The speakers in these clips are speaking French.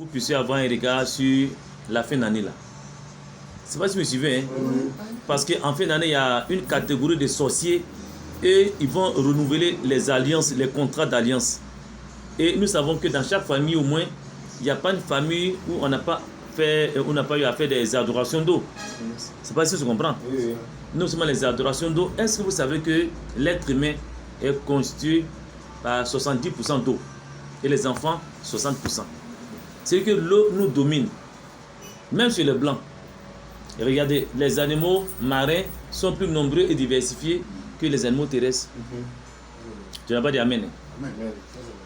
Vous puissiez avoir un regard sur la fin d'année là. C'est pas si vous me suivez, hein? Parce qu'en fin d'année, il y a une catégorie de sorciers et ils vont renouveler les alliances, les contrats d'alliance. Et nous savons que dans chaque famille, au moins, il n'y a pas une famille où on n'a pas eu à faire des adorations d'eau. C'est pas si vous comprenez. Oui. Non seulement les adorations d'eau, est-ce que vous savez que l'être humain est constitué par 70% d'eau et les enfants 60%. C'est que l'eau nous domine, même chez les blancs. Et regardez, les animaux marins sont plus nombreux et diversifiés que les animaux terrestres. Tu n'as pas dit amen.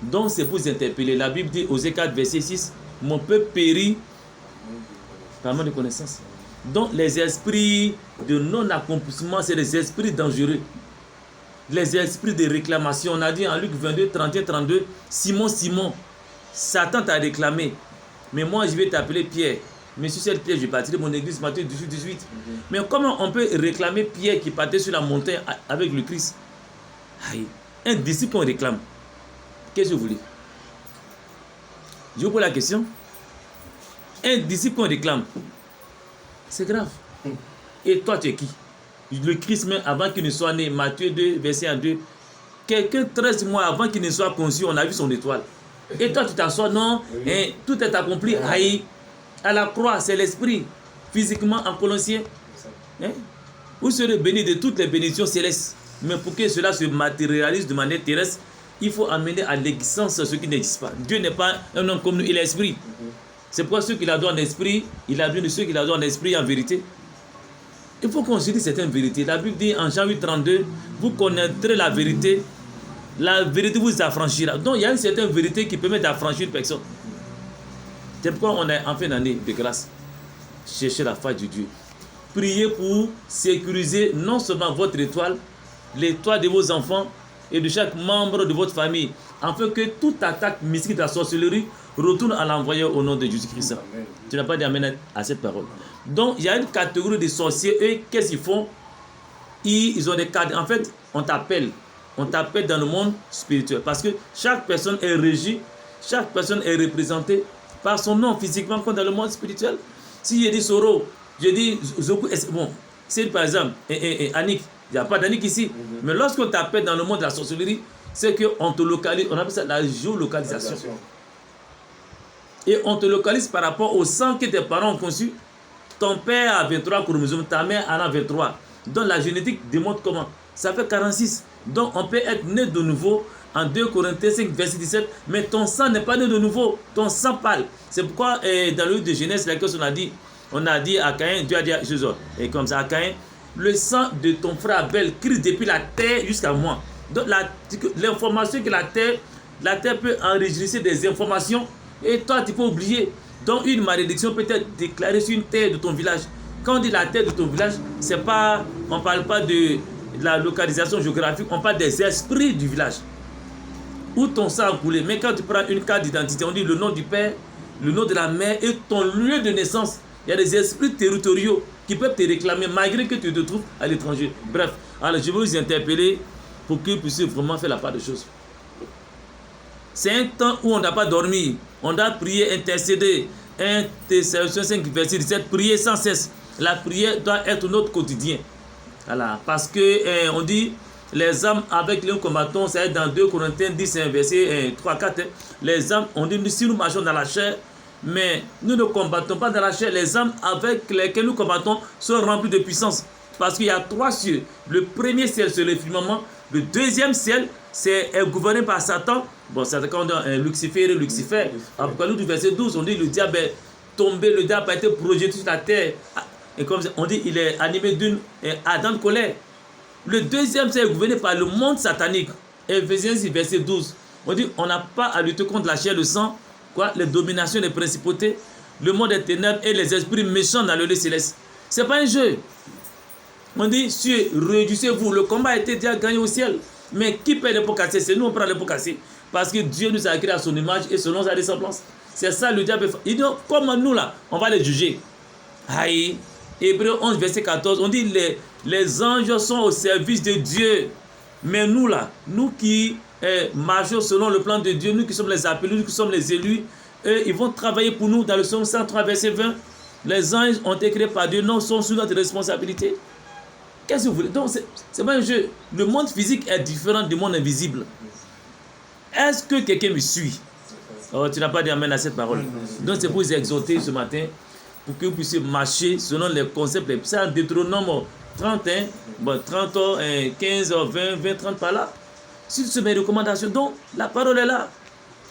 Donc c'est pour vous interpeller. La Bible dit aux 4 verset 6, mon peuple périt par manque de connaissance. Donc les esprits de non-accomplissement, c'est des esprits dangereux. Les esprits de réclamation. On a dit en Luc 22, 31, 32, Simon, Satan t'a réclamé. Mais moi je vais t'appeler Pierre. Mais sur cette pierre, je bâtirai mon église, Matthieu 18, 18. Mais comment on peut réclamer Pierre qui partait sur la montagne avec le Christ? Aïe. Un disciple qu'on réclame. Qu'est-ce que vous voulez? Je vous pose la question. Un disciple qu'on réclame. C'est grave. Et toi, tu es qui? Le Christ, même avant qu'il ne soit né, Matthieu 2, verset 1, 2. Quelqu'un 13 mois avant qu'il ne soit conçu, on a vu son étoile. Et toi, tu t'assois, non? Et tout est accompli. Aïe. À la croix, c'est l'esprit. Physiquement, en Colossiens. Hein? Vous serez bénis de toutes les bénédictions célestes. Mais pour que cela se matérialise de manière terrestre, il faut amener à l'existence ce qui n'existe pas. Dieu n'est pas un homme comme nous, il est esprit. C'est pourquoi ceux qui l'adorent en esprit, il a bien de ceux qui l'adorent en esprit et en vérité. Il faut qu'on se dise certaines vérités. La Bible dit en Jean 8, 32, vous connaîtrez la vérité vous affranchira. Donc il y a une certaine vérité qui permet d'affranchir une personne. C'est pourquoi on est en fin d'année de grâce. Cherchez la face de Dieu. Priez pour sécuriser non seulement votre étoile, l'étoile de vos enfants et de chaque membre de votre famille, afin que toute attaque mystique de la sorcellerie retourne à l'envoyeur au nom de Jésus-Christ. Tu n'as pas dit amen à cette parole. Donc, il y a une catégorie de sorciers. Eux, qu'est-ce qu'ils font? Ils ont des cadres. En fait, on t'appelle dans le monde spirituel. Parce que chaque personne est régie, chaque personne est représentée par son nom physiquement comme dans le monde spirituel. Si je dis Soro, je dis Zoku, bon, c'est par exemple, Annick, il n'y a pas d'Annick ici. Mais lorsqu'on t'appelle dans le monde de la sorcellerie, c'est qu'on te localise, on appelle ça la géolocalisation. Et on te localise par rapport au sang que tes parents ont conçu. Ton père a 23 chromosomes, ta mère en a 23. Donc la génétique démontre comment? Ça fait 46. Donc on peut être né de nouveau en 2 Corinthiens 5, verset 17, mais ton sang n'est pas né de nouveau, ton sang pâle. C'est pourquoi dans le livre de Genèse, on a dit à Caïn, Dieu a dit à Jésus, et comme ça à Caïn, le sang de ton frère Abel crie depuis la terre jusqu'à moi. Donc l'information que la terre peut enregistrer des informations, et toi tu peux oublier. Donc une malédiction peut être déclarée sur une terre de ton village. Quand on dit la terre de ton village, c'est pas, on ne parle pas de la localisation géographique, on parle des esprits du village. Où ton sang a coulé. Mais quand tu prends une carte d'identité, on dit le nom du père, le nom de la mère et ton lieu de naissance. Il y a des esprits territoriaux qui peuvent te réclamer malgré que tu te trouves à l'étranger. Bref, alors je vais vous interpeller pour que vous puissiez vraiment faire la part des choses. C'est un temps où on n'a pas dormi. On doit prier, intercéder. 1 Thessaloniciens 5, verset 17, prier sans cesse. La prière doit être notre quotidien. Voilà. Parce que on dit les âmes avec les combattants, c'est dans 2 Corinthiens 10, verset 3, 4. Les âmes, on dit si nous marchons dans la chair, mais nous ne combattons pas dans la chair. Les âmes avec lesquelles nous combattons sont remplies de puissance. Parce qu'il y a 3 cieux. Le premier ciel, c'est le firmament. Le deuxième ciel, c'est gouverné par Satan. Bon, c'est quand on dit Lucifer. Apocalypse du verset 12, on dit le diable est tombé, le diable a été projeté sur la terre. Et comme on dit, il est animé d'une ardente colère. Le deuxième, c'est gouverné par le monde satanique. Éphésiens 6, verset 12. On dit, on n'a pas à lutter contre la chair et le sang, les dominations, les principautés, le monde des ténèbres et les esprits méchants dans le lieu céleste. Ce n'est pas un jeu. On dit, cieux, réjouissez-vous. Le combat a été déjà gagné au ciel. Mais qui paie les pots cassés? C'est nous, on prend les pots cassés. Parce que Dieu nous a créés à son image et selon sa ressemblance. C'est ça le diable. Il dit, comme nous là, on va les juger. Aïe. Hébreux 11, verset 14, on dit les anges sont au service de Dieu. Mais nous là, nous qui marchons selon le plan de Dieu, nous qui sommes les appelés, nous qui sommes les élus, ils vont travailler pour nous dans le psaume 103, verset 20. Les anges ont été créés par Dieu, non, sont sous notre responsabilité. Qu'est-ce que vous voulez? Donc, c'est pas un jeu. Le monde physique est différent du monde invisible. Est-ce que quelqu'un me suit? Oh, tu n'as pas dit amen à cette parole. Donc, c'est pour vous exhorter ce matin, pour que vous puissiez marcher selon les concepts. C'est en Deutéronome 30, 30, 15, 20, 30 par là. Sur mes recommandations. Donc, la parole est là.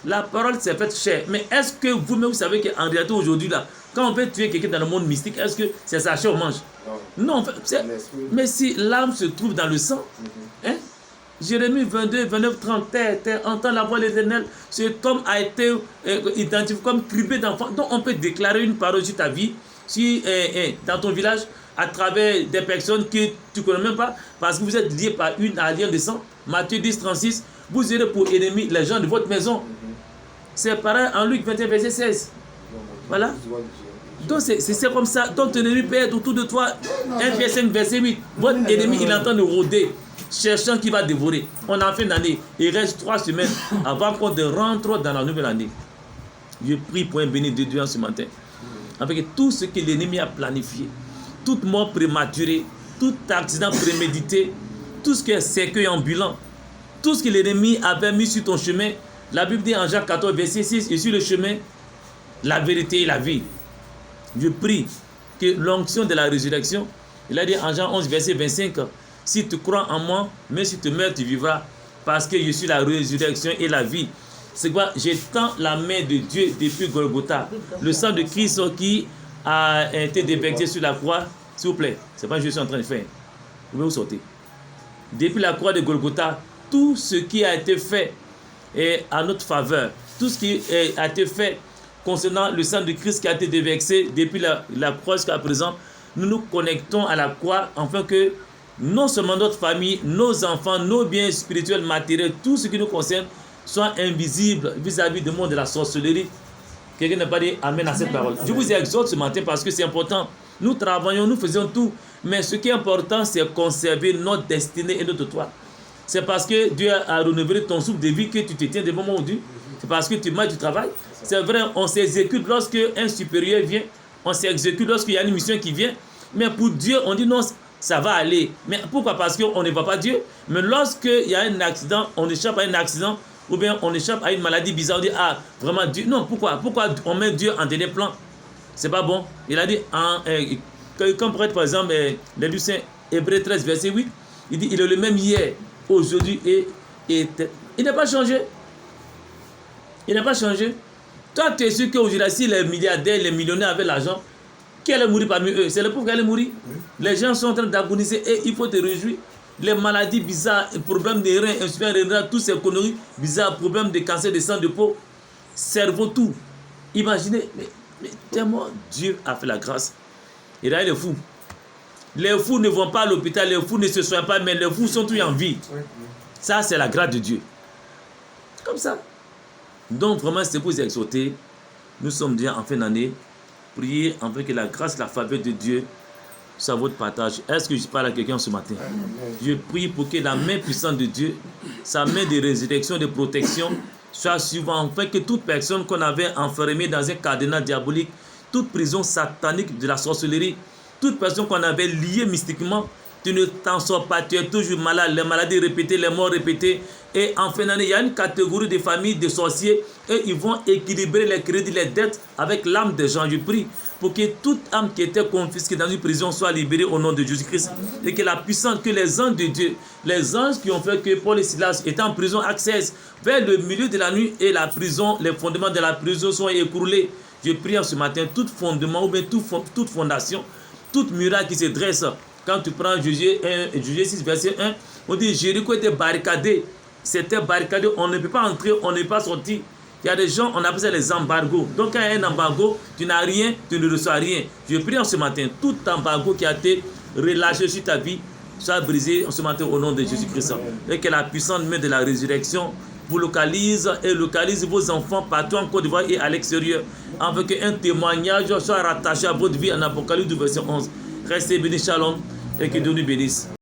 La parole s'est faite chair. Mais est-ce que vous-même, vous savez qu'en réalité, aujourd'hui, là, quand on peut tuer quelqu'un dans le monde mystique, est-ce que c'est sa chair qu'on mange? Non, en fait, mais si l'âme se trouve dans le sang, hein? Jérémie 22, 29, 30, terre, entend la voix de l'Éternel. Cet homme a été identifié comme criblé d'enfants. Donc, on peut déclarer une parole sur ta vie, dans ton village, à travers des personnes que tu ne connais même pas, parce que vous êtes liés par une alliance de sang. Matthieu 10, 36, vous aurez pour ennemis les gens de votre maison. C'est pareil en Luc 21, verset 16. Voilà. Donc c'est comme ça. Donc ton ennemi peut être autour de toi. 1 verset 5, verset 8. Votre ennemi, il est en train de rôder, cherchant qui va dévorer. On a fait une année. Il reste 3 semaines avant qu'on rentre dans la nouvelle année. Je prie pour un béni de Dieu en ce matin. Avec tout ce que l'ennemi a planifié, toute mort prématurée, tout accident prémédité, tout ce qui est cercueil ambulant, tout ce que l'ennemi avait mis sur ton chemin. La Bible dit en Jacques 14, verset 6, et sur le chemin, la vérité et la vie. Je prie que l'onction de la résurrection, il a dit en Jean 11, verset 25, si tu crois en moi, même si tu meurs, tu vivras, parce que je suis la résurrection et la vie. C'est quoi? J'étends la main de Dieu depuis Golgotha. Le sang de Christ qui a été déversé sur la croix, s'il vous plaît, c'est pas ce que je suis en train de faire. Vous pouvez vous sortir. Depuis la croix de Golgotha, tout ce qui a été fait est à notre faveur. Tout ce qui a été fait concernant le sang de Christ qui a été déversé depuis la croix jusqu'à présent, nous nous connectons à la croix afin que non seulement notre famille, nos enfants, nos biens spirituels, matériels, tout ce qui nous concerne soit invisible vis-à-vis du monde de la sorcellerie. Quelqu'un n'a pas dit amen à cette parole. Je vous exhorte ce matin parce que c'est important. Nous travaillons, nous faisons tout, mais ce qui est important, c'est conserver notre destinée et notre toit. C'est parce que Dieu a renouvelé ton souffle de vie que tu te tiens devant moi aujourd'hui. C'est parce que tu marches du travail. C'est vrai, on s'exécute lorsque un supérieur vient, on s'exécute lorsqu'il y a une mission qui vient, mais pour Dieu, on dit non, ça va aller. Mais pourquoi? Parce qu'on ne voit pas Dieu. Mais lorsqu'il y a un accident, on échappe à un accident, ou bien on échappe à une maladie bizarre, on dit ah, vraiment Dieu. Non, pourquoi on met Dieu en dernier plan? C'est pas bon. Il a dit, comme pour être par exemple, les Lucien, Hébreux 13, verset 8, il dit il est le même hier, aujourd'hui et il n'a pas changé. Il n'a pas changé. Toi, tu es sûr qu'aujourd'hui, si les milliardaires, les millionnaires avaient l'argent, qui allait mourir parmi eux? C'est le pauvre qui allait mourir. Oui. Les gens sont en train d'agoniser et il faut te réjouir. Les maladies bizarres, problèmes de reins, insuffisance rénale, toutes ces conneries bizarres, problèmes de cancer de sang, de peau, cerveau, tout. Imaginez, mais tellement Dieu a fait la grâce. Et là, les fous. Les fous ne vont pas à l'hôpital, les fous ne se soignent pas, mais les fous sont tous en vie. Oui. Ça, c'est la grâce de Dieu. Comme ça. Donc, vraiment, c'est pour vous exhorter. Nous sommes déjà en fin d'année. Priez afin que la grâce, la faveur de Dieu soit votre partage. Est-ce que je parle à quelqu'un ce matin? Je prie pour que la main puissante de Dieu, sa main de résurrection, de protection, soit suivante, afin que toute personne qu'on avait enfermée dans un cadenas diabolique, toute prison satanique de la sorcellerie, toute personne qu'on avait liée mystiquement, tu ne t'en sors pas, tu es toujours malade, les maladies répétées, les morts répétées. Et en fin d'année, il y a une catégorie de familles de sorciers et ils vont équilibrer les crédits, les dettes avec l'âme des gens. Je prie pour que toute âme qui était confisquée dans une prison soit libérée au nom de Jésus-Christ. Et que la puissance, que les anges de Dieu, les anges qui ont fait que Paul et Silas étaient en prison, accèdent vers le milieu de la nuit et la prison, les fondements de la prison sont écroulés. Je prie en ce matin, tout fondement ou bien toute fondation, toute muraille qui se dresse. Quand tu prends Juge 6, verset 1, on dit Jéricho était barricadé. C'était barricadé, on ne peut pas entrer, on ne peut pas sortir. Il y a des gens, on appelle ça les embargos. Donc quand il y a un embargo, tu n'as rien, tu ne reçois rien. Je prie en ce matin, tout embargo qui a été relâché sur ta vie soit brisé en ce matin au nom de Jésus-Christ. Et que la puissante main de la résurrection vous localise et localise vos enfants partout en Côte d'Ivoire et à l'extérieur. Afin qu'un témoignage soit rattaché à votre vie en Apocalypse du verset 11. Restez bénis, shalom, et que Dieu nous bénisse.